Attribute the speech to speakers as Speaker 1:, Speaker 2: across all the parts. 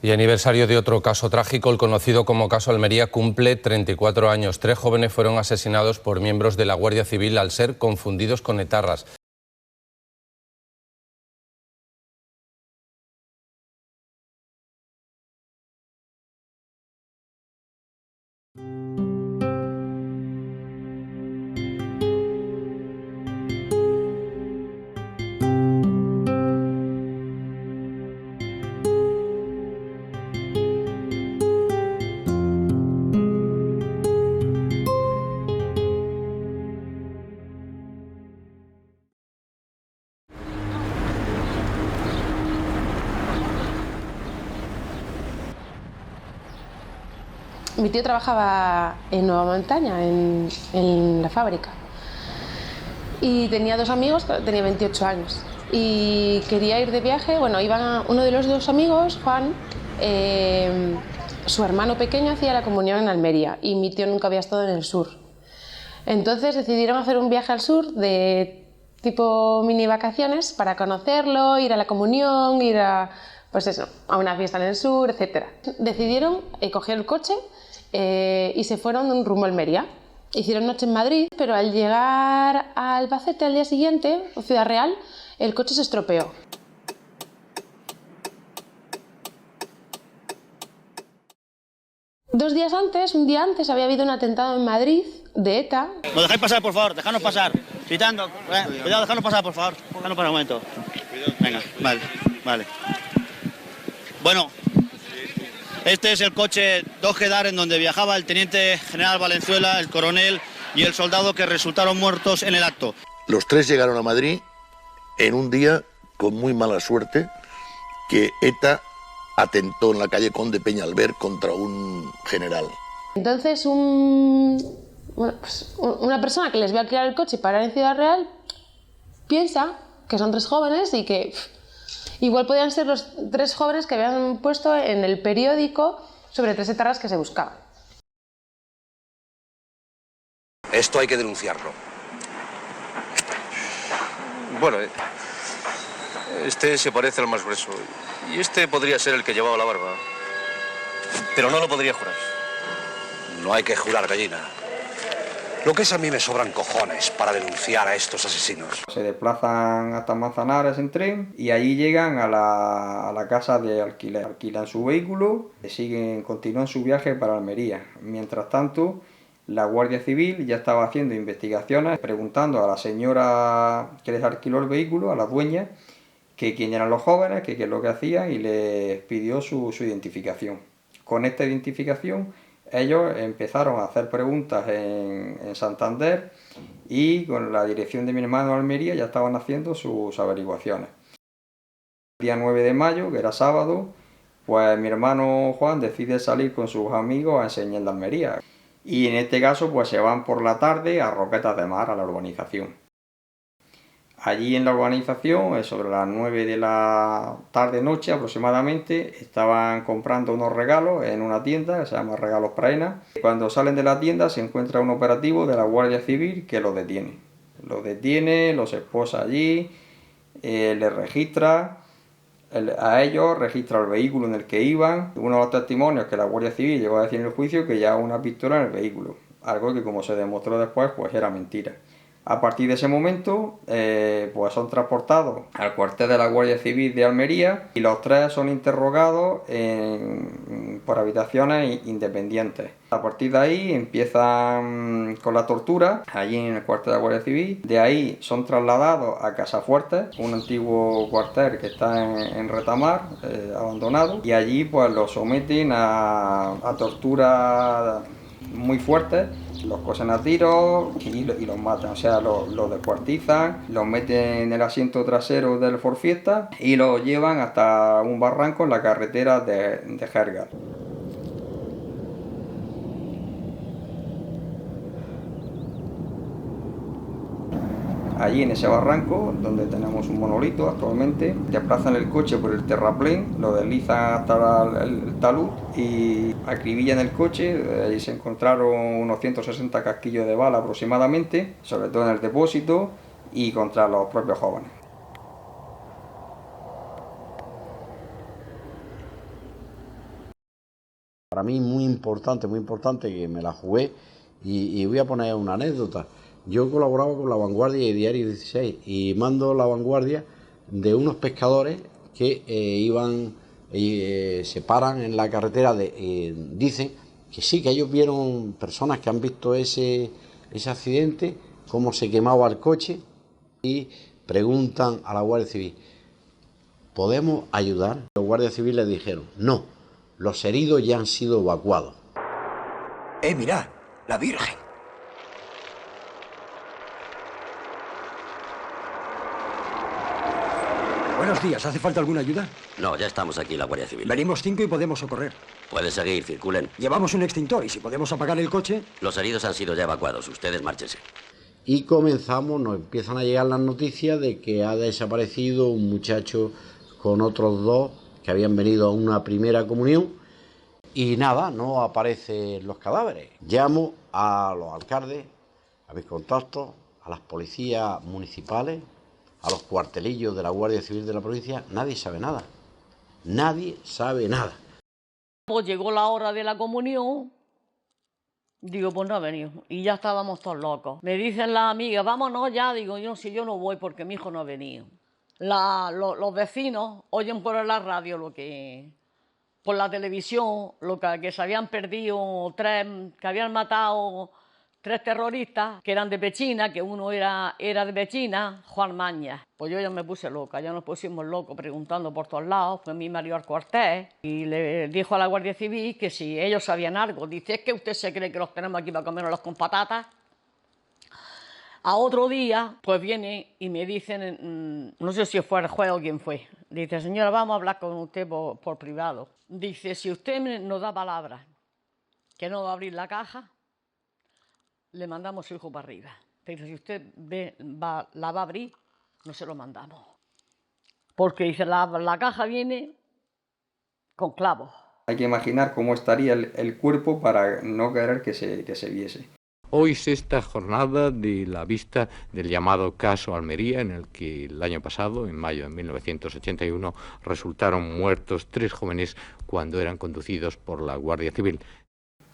Speaker 1: Y aniversario de otro caso trágico, el conocido como caso Almería cumple 34 años. 3 jóvenes fueron asesinados por miembros de la Guardia Civil al ser confundidos con etarras.
Speaker 2: Mi tío trabajaba en Nueva Montaña, en la fábrica. Y tenía 2 amigos, tenía 28 años. Y quería ir de viaje, bueno, uno de los 2 amigos, Juan, su hermano pequeño hacía la comunión en Almería y mi tío nunca había estado en el sur. Entonces decidieron hacer un viaje al sur de tipo mini vacaciones para conocerlo, ir a la comunión, ir a, pues eso, a una fiesta en el sur, etc. Decidieron coger el coche y se fueron rumbo a Almería. Hicieron noche en Madrid, pero al llegar a Albacete al día siguiente, o Ciudad Real, el coche se estropeó. Un día antes, había habido un atentado en Madrid de ETA.
Speaker 3: ¿Nos dejáis pasar, por favor? Dejadnos pasar. Gritando. Cuidado, dejadnos pasar, por favor. Dejadnos pasar un momento. Venga, vale. Bueno, este es el coche 2 Gedar en donde viajaba el teniente general Valenzuela, el coronel y el soldado que resultaron muertos en el acto.
Speaker 4: Los 3 llegaron a Madrid en un día con muy mala suerte que ETA atentó en la calle Conde Peñalver contra un general.
Speaker 2: Entonces una persona que les ve alquilar el coche y parar en Ciudad Real piensa que son 3 jóvenes y que igual podían ser los 3 jóvenes que habían puesto en el periódico sobre 3 etarras que se buscaban.
Speaker 5: Esto hay que denunciarlo.
Speaker 6: Bueno, este se parece al más grueso. Y este podría ser el que llevaba la barba. Pero no lo podría jurar.
Speaker 5: No hay que jurar, gallina. Lo que es a mí me sobran cojones para denunciar a estos asesinos.
Speaker 7: Se desplazan hasta Manzanares en tren y allí llegan a la casa de alquiler. Alquilan su vehículo y continúan su viaje para Almería. Mientras tanto, la Guardia Civil ya estaba haciendo investigaciones, preguntando a la señora que les alquiló el vehículo, a la dueña, que quién eran los jóvenes, que qué es lo que hacían, y les pidió su identificación. Con esta identificación ellos empezaron a hacer preguntas en Santander y con la dirección de mi hermano Almería ya estaban haciendo sus averiguaciones. El día 9 de mayo, que era sábado, pues mi hermano Juan decide salir con sus amigos a enseñar de Almería. Y en este caso pues se van por la tarde a Roquetas de Mar, a la urbanización. Allí en la urbanización, sobre las 9 de la tarde-noche aproximadamente, estaban comprando unos regalos en una tienda que se llama Regalos Praena. Cuando salen de la tienda se encuentra un operativo de la Guardia Civil que los detiene. Los esposa allí, les registra, a ellos registra el vehículo en el que iban. Uno de los testimonios que la Guardia Civil llegó a decir en el juicio que llevaba una pistola en el vehículo, algo que como se demostró después pues era mentira. A partir de ese momento pues son transportados al cuartel de la Guardia Civil de Almería y los 3 son interrogados por habitaciones independientes. A partir de ahí empiezan con la tortura allí en el cuartel de la Guardia Civil. De ahí son trasladados a Casafuerte, un antiguo cuartel que está en Retamar, abandonado, y allí pues los someten a tortura muy fuertes. Los cosen a tiros y los matan, o sea, los descuartizan, los meten en el asiento trasero del Ford Fiesta y los llevan hasta un barranco en la carretera de Jergar. Allí en ese barranco, donde tenemos un monolito actualmente, desplazan el coche por el terraplén, lo deslizan hasta el talud y acribillan el coche. Allí se encontraron unos 160 casquillos de bala aproximadamente, sobre todo en el depósito y contra los propios jóvenes.
Speaker 8: para mí muy importante, que me la jugué, y voy a poner una anécdota. Yo colaboraba con La Vanguardia y Diario 16 y mando La Vanguardia de unos pescadores que se paran en la carretera, dicen que sí, que ellos vieron personas que han visto ese accidente, cómo se quemaba el coche, y preguntan a la Guardia Civil: ¿podemos ayudar? Los guardias civiles dijeron: no, los heridos ya han sido evacuados.
Speaker 5: Mirad, la Virgen.
Speaker 9: Buenos días, ¿hace falta alguna ayuda?
Speaker 10: No, ya estamos aquí en la Guardia Civil.
Speaker 9: Venimos 5 y podemos socorrer.
Speaker 10: Pueden seguir, circulen.
Speaker 9: Llevamos un extintor y si podemos apagar el coche...
Speaker 10: Los heridos han sido ya evacuados, ustedes márchense.
Speaker 8: Y nos empiezan a llegar las noticias de que ha desaparecido un muchacho con otros 2 que habían venido a una primera comunión, y nada, no aparecen los cadáveres. Llamo a los alcaldes, a mis contactos, a las policías municipales, a los cuartelillos de la Guardia Civil de la provincia. Nadie sabe nada. Nadie sabe nada.
Speaker 11: Pues llegó la hora de la comunión. Digo, pues no ha venido. Y ya estábamos todos locos. Me dicen las amigas, vámonos ya. Digo, yo no voy porque mi hijo no ha venido. Los vecinos oyen por la radio por la televisión, que se habían perdido 3, que habían matado 3 terroristas, que eran de Pechina, que uno era de Pechina, Juan Mañas. Pues yo ya me puse loca, ya nos pusimos locos preguntando por todos lados. Fue mi marido al cuartel y le dijo a la Guardia Civil que si ellos sabían algo. Dice, ¿es que usted se cree que los tenemos aquí para comernos con patatas? A otro día, pues viene y me dicen, no sé si fue el juez o quién fue, dice, señora, vamos a hablar con usted por privado. Dice, si usted nos da palabra que no va a abrir la caja, le mandamos su hijo para arriba. Pero si usted la va a abrir, no se lo mandamos. Porque dice, la caja viene con clavos.
Speaker 7: Hay que imaginar cómo estaría el cuerpo para no querer que se viese.
Speaker 12: Hoy es esta jornada de la vista del llamado caso Almería, en el que el año pasado, en mayo de 1981, resultaron muertos 3 jóvenes cuando eran conducidos por la Guardia Civil.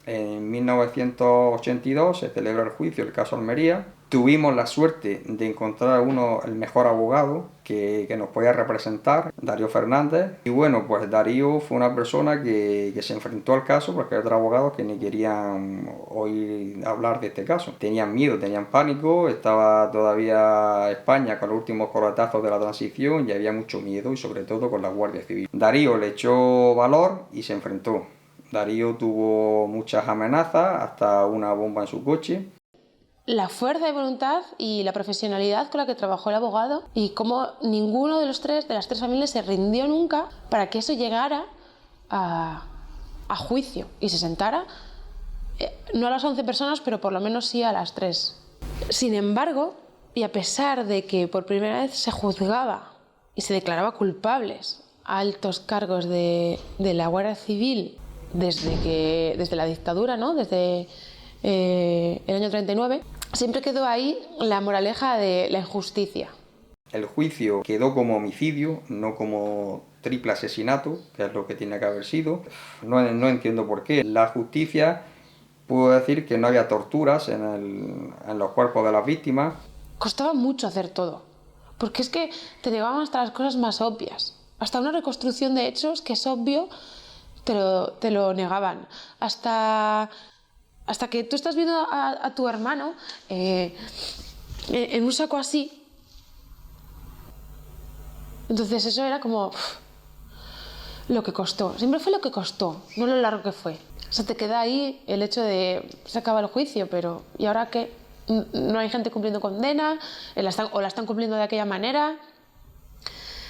Speaker 7: En 1982 se celebra el juicio, el caso Almería. Tuvimos la suerte de encontrar el mejor abogado que nos podía representar, Darío Fernández. Y bueno, pues Darío fue una persona que se enfrentó al caso porque hay otros abogados que ni querían oír hablar de este caso. Tenían miedo, tenían pánico, estaba todavía España con los últimos coletazos de la transición y había mucho miedo, y sobre todo con la Guardia Civil. Darío le echó valor y se enfrentó. Darío tuvo muchas amenazas, hasta una bomba en su coche.
Speaker 2: La fuerza de voluntad y la profesionalidad con la que trabajó el abogado, y cómo ninguno de las 3 familias se rindió nunca para que eso llegara a juicio y se sentara, no a las 11 personas, pero por lo menos sí a las 3. Sin embargo, y a pesar de que por primera vez se juzgaba y se declaraba culpables a altos cargos de la Guardia Civil desde la dictadura, ¿no? Desde el año 39, siempre quedó ahí la moraleja de la injusticia.
Speaker 7: El juicio quedó como homicidio, no como triple asesinato, que es lo que tiene que haber sido. No entiendo por qué. La justicia pudo decir que no había torturas en los cuerpos de las víctimas.
Speaker 2: Costaba mucho hacer todo, porque es que te llevaban hasta las cosas más obvias. Hasta una reconstrucción de hechos que es obvio, te lo negaban. Hasta que tú estás viendo a tu hermano en un saco así. Entonces eso era como lo que costó. Siempre fue lo que costó, no lo largo que fue. O sea, te queda ahí el hecho de se acaba el juicio, pero ¿y ahora qué? No hay gente cumpliendo condena, o la están cumpliendo de aquella manera.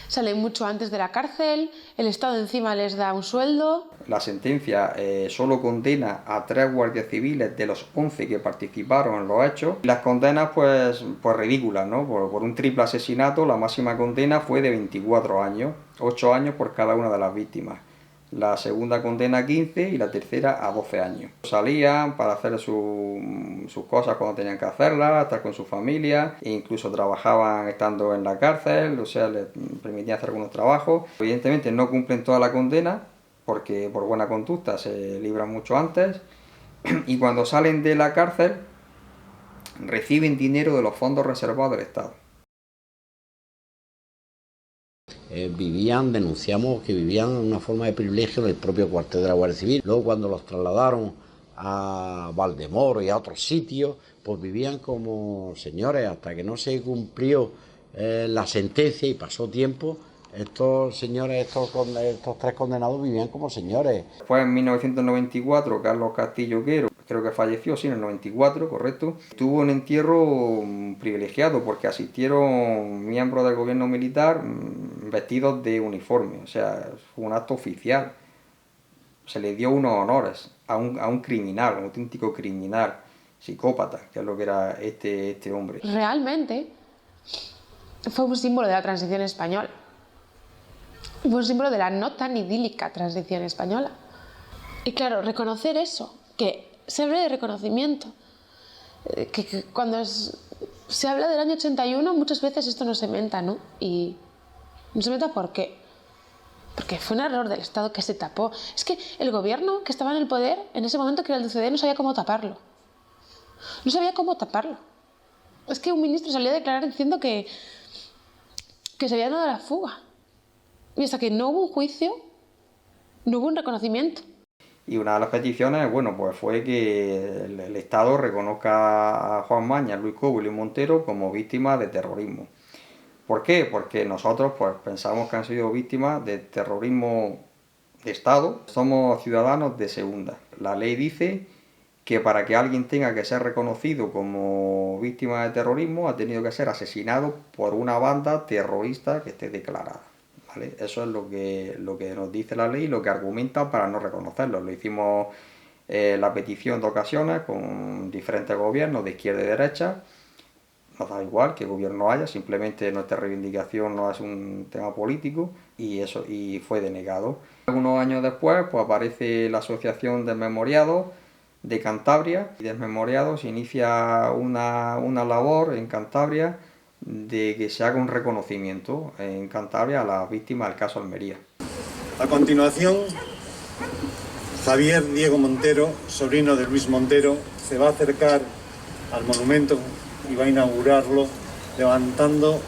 Speaker 2: Salen mucho antes de la cárcel, el Estado encima les da un sueldo.
Speaker 7: La sentencia solo condena a 3 guardias civiles de los 11 que participaron en los hechos. Las condenas pues ridículas, ¿no? Por un triple asesinato la máxima condena fue de 24 años, 8 años por cada una de las víctimas. La segunda condena 15 y la tercera a 12 años. Salían para hacer sus cosas cuando tenían que hacerlas, estar con su familia, e incluso trabajaban estando en la cárcel, o sea, les permitían hacer algunos trabajos. Evidentemente no cumplen toda la condena, porque por buena conducta se libran mucho antes, y cuando salen de la cárcel reciben dinero de los fondos reservados del Estado.
Speaker 8: Denunciamos que vivían en una forma de privilegio en el propio cuartel de la Guardia Civil. Luego, cuando los trasladaron a Valdemoro y a otros sitios, pues vivían como señores, hasta que no se cumplió la sentencia y pasó tiempo. Estos señores, estos tres condenados vivían como señores.
Speaker 7: Fue en 1994, Carlos Castillo Quero, creo que falleció, sí, en el 94, correcto. Tuvo un entierro privilegiado porque asistieron miembros del gobierno militar vestidos de uniforme, o sea, fue un acto oficial. Se le dio unos honores a un criminal, un auténtico criminal, psicópata, que es lo que era este hombre.
Speaker 2: Realmente fue un símbolo de la transición española. Fue un símbolo de la no tan idílica transición española. Y claro, reconocer eso, que se habla de reconocimiento, que cuando se habla del año 81 muchas veces esto no se menta, ¿no? Y no se menta ¿por qué? Porque fue un error del Estado que se tapó. Es que el gobierno que estaba en el poder en ese momento, que era el de UCD, no sabía cómo taparlo. No sabía cómo taparlo. Es que un ministro salió a declarar diciendo que se había dado la fuga. Y hasta que no hubo un juicio, no hubo un reconocimiento.
Speaker 7: Y una de las peticiones, bueno, pues fue que el Estado reconozca a Juan Mañas, Luis Cobo y Luis Montero como víctimas de terrorismo. ¿Por qué? Porque nosotros pues pensamos que han sido víctimas de terrorismo de Estado. Somos ciudadanos de segunda. La ley dice que para que alguien tenga que ser reconocido como víctima de terrorismo ha tenido que ser asesinado por una banda terrorista que esté declarada. ¿Vale? Eso es lo que nos dice la ley y lo que argumenta para no reconocerlo. Lo hicimos la petición de ocasiones con diferentes gobiernos de izquierda y derecha. Nos da igual qué gobierno haya, simplemente nuestra reivindicación no es un tema político y fue denegado. Algunos años después pues aparece la Asociación Desmemoriados de Cantabria, y Desmemoriados inicia una labor en Cantabria de que se haga un reconocimiento en Cantabria a las víctimas del caso Almería.
Speaker 13: A continuación, Javier Diego Montero, sobrino de Luis Montero, se va a acercar al monumento y va a inaugurarlo levantando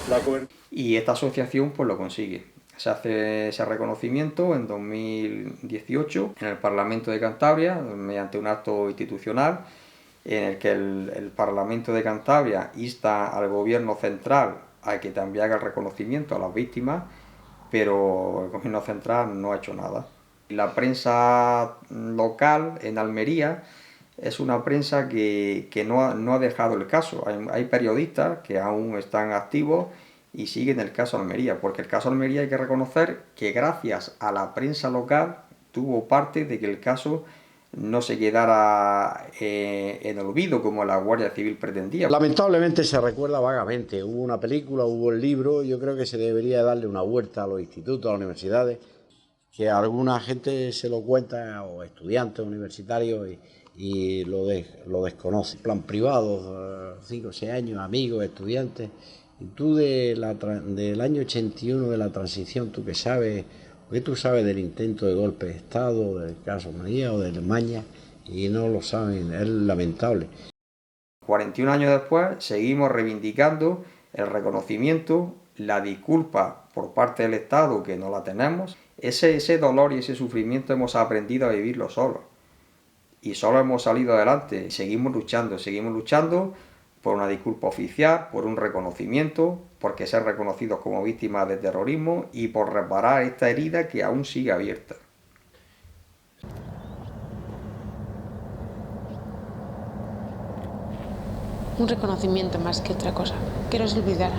Speaker 13: la cobertura.
Speaker 7: Y esta asociación pues lo consigue. Se hace ese reconocimiento en 2018 en el Parlamento de Cantabria mediante un acto institucional en el que el Parlamento de Cantabria insta al Gobierno central a que también haga el reconocimiento a las víctimas, pero el Gobierno central no ha hecho nada. La prensa local en Almería es una prensa que no ha dejado el caso. Hay periodistas que aún están activos y siguen el caso Almería, porque el caso Almería hay que reconocer que gracias a la prensa local tuvo parte de que el caso no se quedara en olvido como la Guardia Civil pretendía.
Speaker 8: Lamentablemente se recuerda vagamente. Hubo una película, hubo el libro. Yo creo que se debería darle una vuelta a los institutos, a las universidades, que alguna gente se lo cuenta, o estudiantes universitarios, y lo desconoce. Plan privado, 5 o 6 años, amigos, estudiantes. Y tú del año 81, de la transición, tú que sabes, ¿qué tú sabes del intento de golpe de Estado, del caso María o de Alemania? Y no lo saben, es lamentable.
Speaker 7: 41 años después seguimos reivindicando el reconocimiento, la disculpa por parte del Estado, que no la tenemos. Ese dolor y ese sufrimiento hemos aprendido a vivirlo solos. Y solo hemos salido adelante. Seguimos luchando por una disculpa oficial, por un reconocimiento, porque ser reconocidos como víctimas de terrorismo y por reparar esta herida que aún sigue abierta.
Speaker 2: Un reconocimiento más que otra cosa, que no se olvidara.